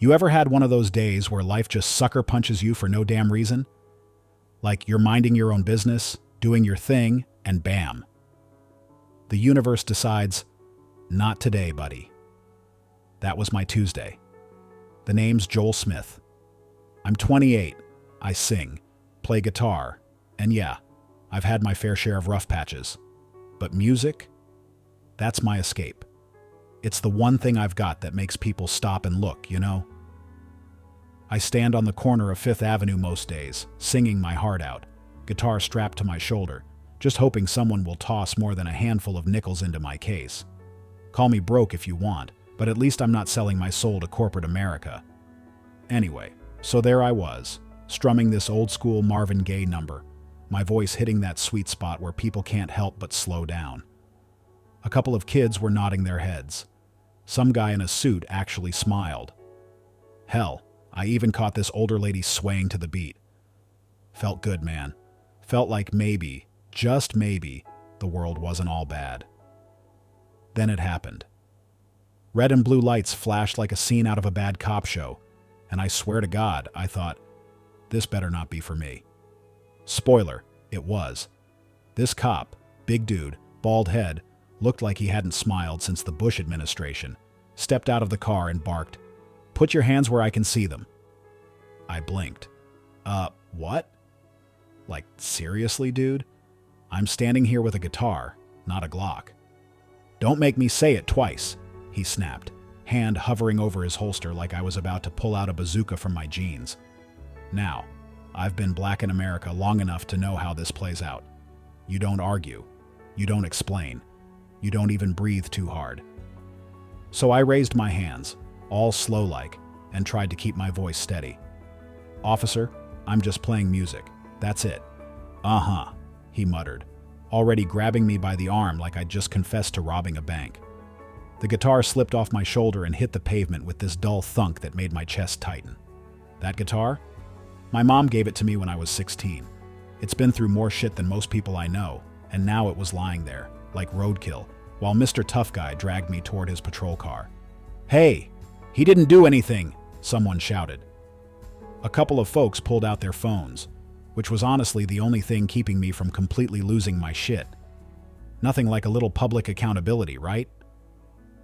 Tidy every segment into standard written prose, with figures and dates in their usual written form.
You ever had one of those days where life just sucker punches you for no damn reason? Like you're minding your own business, doing your thing, and bam. The universe decides, not today, buddy. That was my Tuesday. The name's Joel Smith. I'm 28. I sing, play guitar, and yeah, I've had my fair share of rough patches. But music? That's my escape. It's the one thing I've got that makes people stop and look, you know? I stand on the corner of Fifth Avenue most days, singing my heart out, guitar strapped to my shoulder, just hoping someone will toss more than a handful of nickels into my case. Call me broke if you want, but at least I'm not selling my soul to corporate America. Anyway, so there I was, strumming this old-school Marvin Gaye number, my voice hitting that sweet spot where people can't help but slow down. A couple of kids were nodding their heads. Some guy in a suit actually smiled. Hell, I even caught this older lady swaying to the beat. Felt good, man. Felt like maybe, just maybe, the world wasn't all bad. Then it happened. Red and blue lights flashed like a scene out of a bad cop show, and I swear to God, I thought, this better not be for me. Spoiler, it was. This cop, big dude, bald head, looked like he hadn't smiled since the Bush administration, stepped out of the car and barked, "Put your hands where I can see them." I blinked. What? Like, seriously, dude? I'm standing here with a guitar, not a Glock. Don't make me say it twice, he snapped, hand hovering over his holster like I was about to pull out a bazooka from my jeans. Now, I've been black in America long enough to know how this plays out. You don't argue. You don't explain. You don't even breathe too hard. So I raised my hands, all slow-like, and tried to keep my voice steady. "Officer, I'm just playing music. That's it." "Uh-huh," he muttered, already grabbing me by the arm like I'd just confessed to robbing a bank. The guitar slipped off my shoulder and hit the pavement with this dull thunk that made my chest tighten. That guitar? My mom gave it to me when I was 16. It's been through more shit than most people I know, and now it was lying there, like roadkill, while Mr. Tough Guy dragged me toward his patrol car. "Hey, he didn't do anything," someone shouted. A couple of folks pulled out their phones, which was honestly the only thing keeping me from completely losing my shit. Nothing like a little public accountability, right?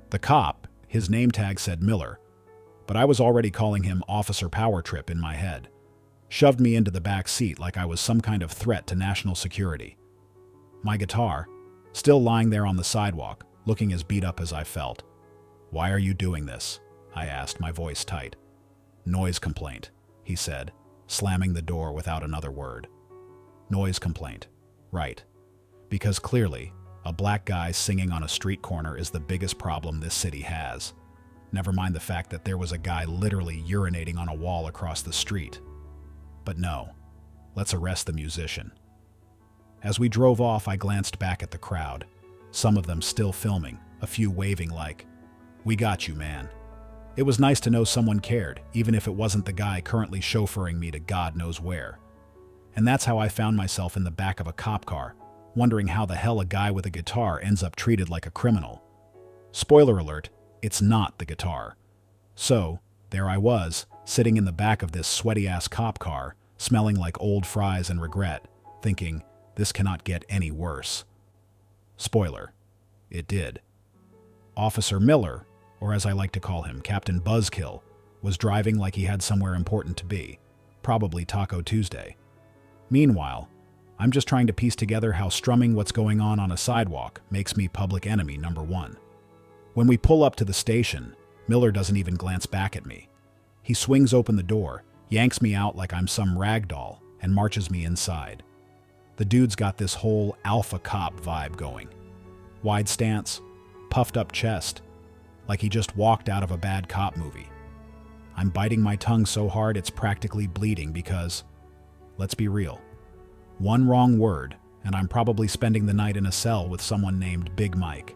The cop, his name tag said Miller, but I was already calling him Officer Power Trip in my head, shoved me into the back seat like I was some kind of threat to national security. My guitar, still lying there on the sidewalk, looking as beat up as I felt. "Why are you doing this?" I asked, my voice tight. "Noise complaint," he said, slamming the door without another word. Noise complaint. Right. Because clearly, a black guy singing on a street corner is the biggest problem this city has. Never mind the fact that there was a guy literally urinating on a wall across the street. But no, let's arrest the musician. As we drove off, I glanced back at the crowd, some of them still filming, a few waving like, "We got you, man." It was nice to know someone cared, even if it wasn't the guy currently chauffeuring me to God knows where. And that's how I found myself in the back of a cop car, wondering how the hell a guy with a guitar ends up treated like a criminal. Spoiler alert, it's not the guitar. So, there I was, sitting in the back of this sweaty-ass cop car, smelling like old fries and regret, thinking, this cannot get any worse. Spoiler, it did. Officer Miller, or as I like to call him, Captain Buzzkill, was driving like he had somewhere important to be, probably Taco Tuesday. Meanwhile, I'm just trying to piece together how strumming what's going on a sidewalk makes me public enemy number one. When we pull up to the station, Miller doesn't even glance back at me. He swings open the door, yanks me out like I'm some rag doll, and marches me inside. The dude's got this whole alpha cop vibe going. Wide stance, puffed up chest, like he just walked out of a bad cop movie. I'm biting my tongue so hard it's practically bleeding because, let's be real, one wrong word and I'm probably spending the night in a cell with someone named Big Mike.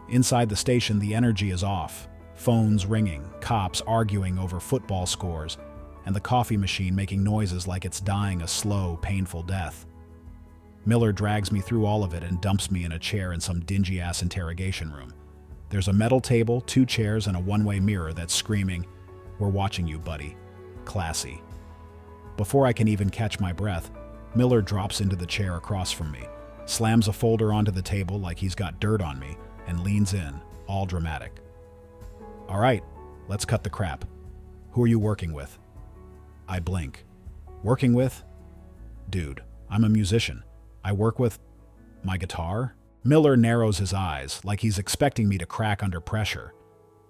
Inside the station, the energy is off, phones ringing, cops arguing over football scores, and the coffee machine making noises like it's dying a slow, painful death. Miller drags me through all of it and dumps me in a chair in some dingy-ass interrogation room. There's a metal table, 2 chairs, and a one-way mirror that's screaming, We're watching you, buddy. Classy. Before I can even catch my breath, Miller drops into the chair across from me, slams a folder onto the table like he's got dirt on me, and leans in, all dramatic. All right, let's cut the crap. Who are you working with? I blink. Working with? Dude, I'm a musician. I work with my guitar? Miller narrows his eyes like he's expecting me to crack under pressure.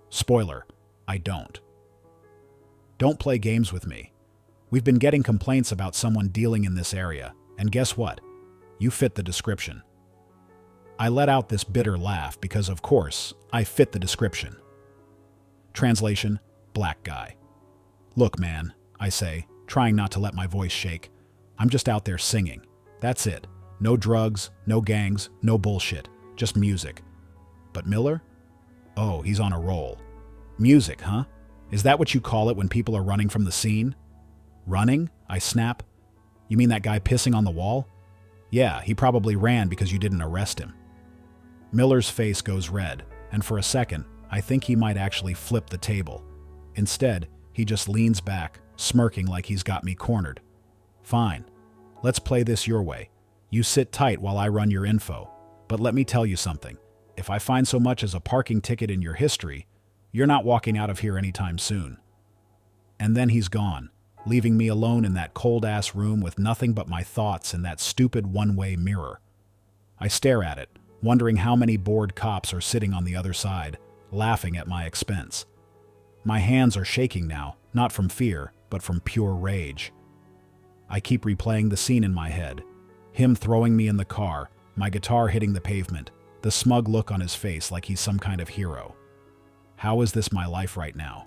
Spoiler, I don't. Don't play games with me. We've been getting complaints about someone dealing in this area, and guess what? You fit the description. I let out this bitter laugh because, of course, I fit the description. Translation, black guy. Look, man, I say, trying not to let my voice shake. I'm just out there singing. That's it. No drugs, no gangs, no bullshit. Just music. But Miller? Oh, he's on a roll. Music, huh? Is that what you call it when people are running from the scene? Running? I snap. You mean that guy pissing on the wall? Yeah, he probably ran because you didn't arrest him. Miller's face goes red, and for a second, I think he might actually flip the table. Instead, he just leans back, smirking like he's got me cornered. Fine. Let's play this your way. You sit tight while I run your info. But let me tell you something. If I find so much as a parking ticket in your history, you're not walking out of here anytime soon. And then he's gone, leaving me alone in that cold-ass room with nothing but my thoughts and that stupid one-way mirror. I stare at it, wondering how many bored cops are sitting on the other side, laughing at my expense. My hands are shaking now, not from fear, but from pure rage. I keep replaying the scene in my head. Him throwing me in the car, my guitar hitting the pavement, the smug look on his face like he's some kind of hero. How is this my life right now?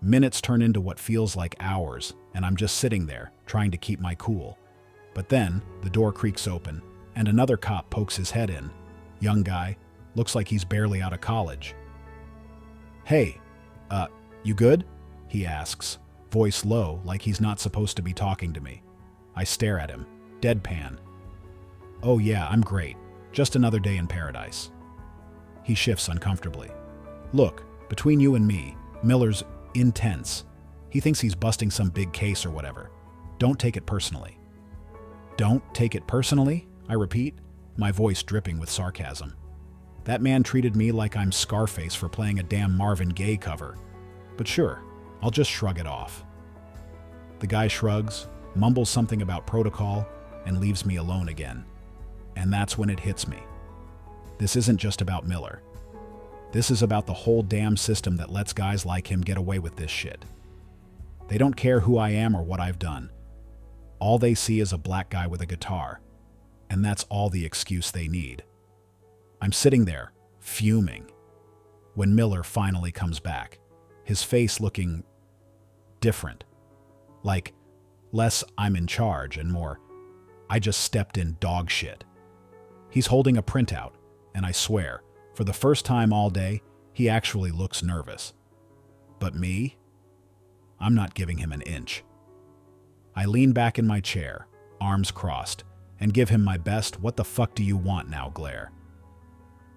Minutes turn into what feels like hours, and I'm just sitting there, trying to keep my cool. But then, the door creaks open, and another cop pokes his head in. Young guy, looks like he's barely out of college. Hey, you good? He asks, voice low like he's not supposed to be talking to me. I stare at him, deadpan. Oh yeah, I'm great. Just another day in paradise. He shifts uncomfortably. Look, between you and me, Miller's intense. He thinks he's busting some big case or whatever. Don't take it personally. Don't take it personally? I repeat, my voice dripping with sarcasm. That man treated me like I'm Scarface for playing a damn Marvin Gaye cover. But sure, I'll just shrug it off. The guy shrugs, mumbles something about protocol, and leaves me alone again. And that's when it hits me. This isn't just about Miller. This is about the whole damn system that lets guys like him get away with this shit. They don't care who I am or what I've done. All they see is a black guy with a guitar. And that's all the excuse they need. I'm sitting there, fuming, when Miller finally comes back, his face looking different. Like, less I'm in charge and more, I just stepped in dog shit. He's holding a printout, and I swear, for the first time all day, he actually looks nervous. But me? I'm not giving him an inch. I lean back in my chair, arms crossed, and give him my best "what the fuck do you want now" glare.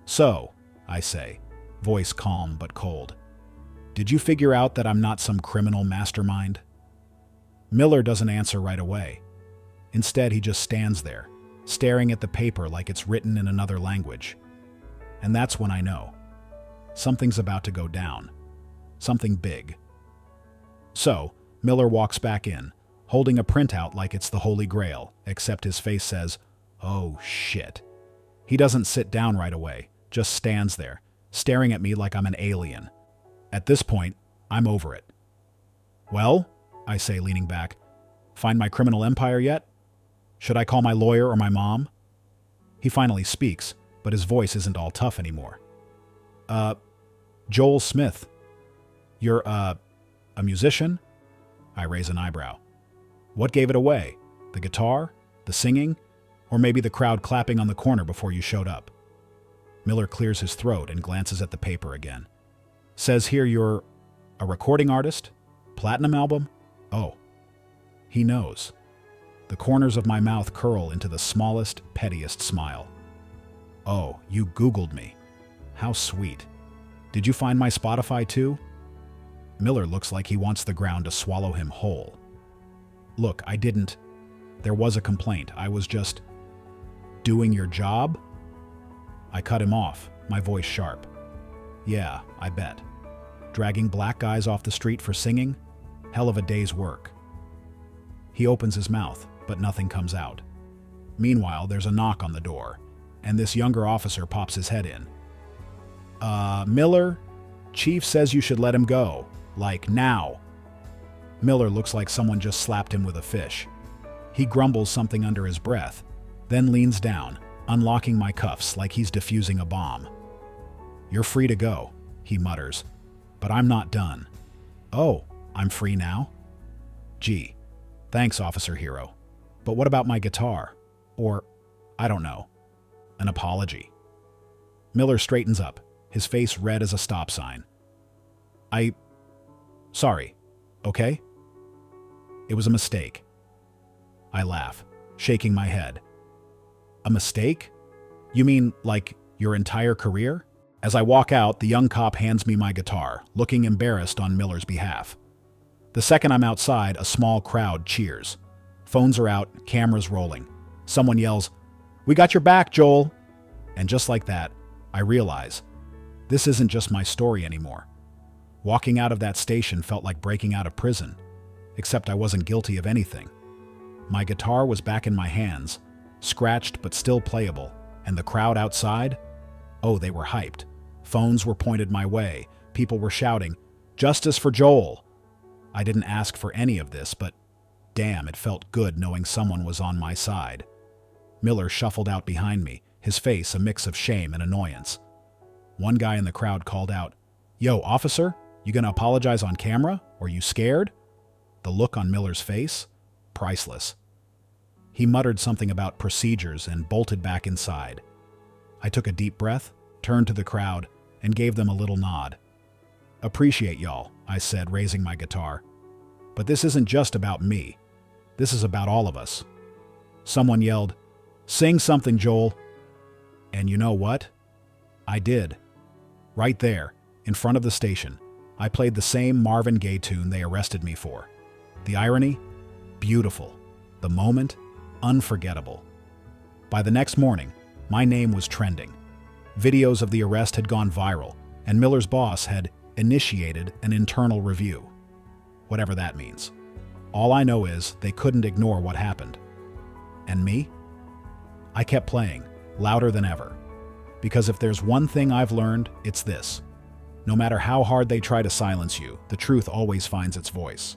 So, I say, voice calm but cold, did you figure out that I'm not some criminal mastermind? Miller doesn't answer right away. Instead, he just stands there, staring at the paper like it's written in another language. And that's when I know. Something's about to go down. Something big. So, Miller walks back in, holding a printout like it's the Holy Grail, except his face says, "Oh shit." He doesn't sit down right away, just stands there, staring at me like I'm an alien. At this point, I'm over it. Well, I say, leaning back, find my criminal empire yet? Should I call my lawyer or my mom? He finally speaks, but his voice isn't all tough anymore. Joel Smith. You're, a musician? I raise an eyebrow. What gave it away? The guitar? The singing? Or maybe the crowd clapping on the corner before you showed up? Miller clears his throat and glances at the paper again. Says here you're a recording artist? Platinum album? Oh. He knows. The corners of my mouth curl into the smallest, pettiest smile. Oh, you Googled me. How sweet. Did you find my Spotify too? Miller looks like he wants the ground to swallow him whole. Look, I didn't. There was a complaint. I was just doing your job? I cut him off, my voice sharp. Yeah, I bet. Dragging black guys off the street for singing? Hell of a day's work. He opens his mouth, but nothing comes out. Meanwhile, there's a knock on the door, and this younger officer pops his head in. Miller? Chief says you should let him go. Like, now. Miller looks like someone just slapped him with a fish. He grumbles something under his breath, then leans down, unlocking my cuffs like he's defusing a bomb. You're free to go, he mutters, but I'm not done. Oh, I'm free now? Gee, thanks, Officer Hero. But what about my guitar? Or, I don't know, an apology. Miller straightens up, his face red as a stop sign. Sorry, okay? It was a mistake. I laugh, shaking my head. A mistake? You mean, like, your entire career? As I walk out, the young cop hands me my guitar, looking embarrassed on Miller's behalf. The second I'm outside, a small crowd cheers. Phones are out, cameras rolling. Someone yells, "We got your back, Joel!" And just like that, I realize, this isn't just my story anymore. Walking out of that station felt like breaking out of prison, except I wasn't guilty of anything. My guitar was back in my hands, scratched but still playable, and the crowd outside? Oh, they were hyped. Phones were pointed my way. People were shouting, "Justice for Joel!" I didn't ask for any of this, but damn, it felt good knowing someone was on my side. Miller shuffled out behind me, his face a mix of shame and annoyance. One guy in the crowd called out, "Yo, officer, you gonna apologize on camera? Or you scared?" The look on Miller's face? Priceless. He muttered something about procedures and bolted back inside. I took a deep breath, turned to the crowd, and gave them a little nod. "Appreciate y'all," I said, raising my guitar. "But this isn't just about me. This is about all of us." Someone yelled, "Sing something, Joel." And you know what? I did. Right there, in front of the station, I played the same Marvin Gaye tune they arrested me for. The irony? Beautiful. The moment? Unforgettable. By the next morning, my name was trending. Videos of the arrest had gone viral, and Miller's boss had initiated an internal review. Whatever that means. All I know is they couldn't ignore what happened. And me? I kept playing, louder than ever. Because if there's one thing I've learned, it's this. No matter how hard they try to silence you, the truth always finds its voice.